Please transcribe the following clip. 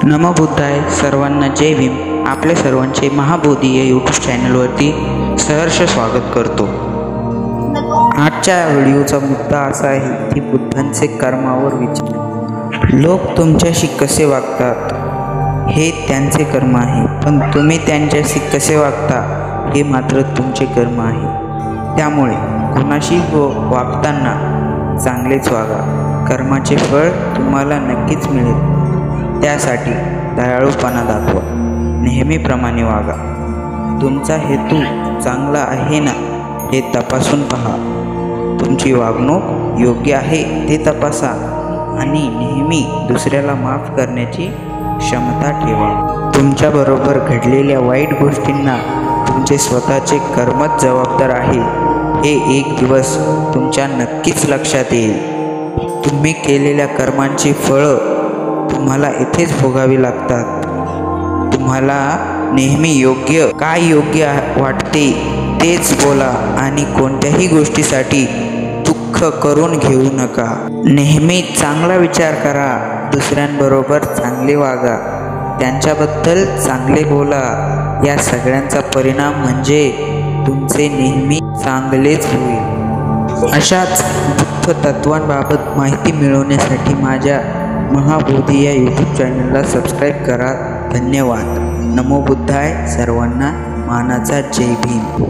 नमो बुद्धाय. सर्वांना जय भीम. आपल्या सर्वांचे महाबोधी या यूट्यूब चॅनलवरती सहर्ष स्वागत करतो. आजच्या व्हिडिओचा मुद्दा असा आहे की बुद्धांचे कर्मावर विचार. लोक तुमच्याशी कसे वागतात हे त्यांचे कर्म आहे, पण तुम्ही त्यांच्याशी कसे वागता हे मात्र तुमचे कर्म आहे. त्यामुळे कोणाशी वागताना चांगलेच वागा. कर्माचे फळ तुम्हाला नक्कीच मिळेल. त्यासाठी दयाळूपणा दाखवा. नेहमीप्रमाणे वागा. तुमचा हेतू चांगला आहे ना हे तपासून पहा. तुमची वागणूक योग्य आहे ते तपासा आणि नेहमी दुसऱ्याला माफ करण्याची क्षमता ठेवा. तुमच्याबरोबर घडलेल्या वाईट गोष्टींना तुमचे स्वतःचे कर्मच जबाबदार आहे हे एक दिवस तुमच्या नक्कीच लक्षात येईल. तुम्ही केलेल्या कर्मांची फळं तुम्हाला इथेच भोगावी लागतात. तुम्हाला नेहमी योग्य वाटते तेच बोला आणि कोणत्याही गोष्टीसाठी दुःख करून घेऊ नका. नेहमी चांगला विचार करा. दुसऱ्यांबरोबर चांगले वागा. त्यांच्याबद्दल चांगले बोला. या सगळ्यांचा परिणाम म्हणजे तुमचे नेहमी चांगलेच होईल. अशाच बुद्ध तत्वांबाबत माहिती मिळवण्यासाठी माझ्या महाबोधी या यूट्यूब चॅनलला सबस्क्राईब करा. धन्यवाद. नमो बुद्धाय. सर्वांना मानाचा जय भीम.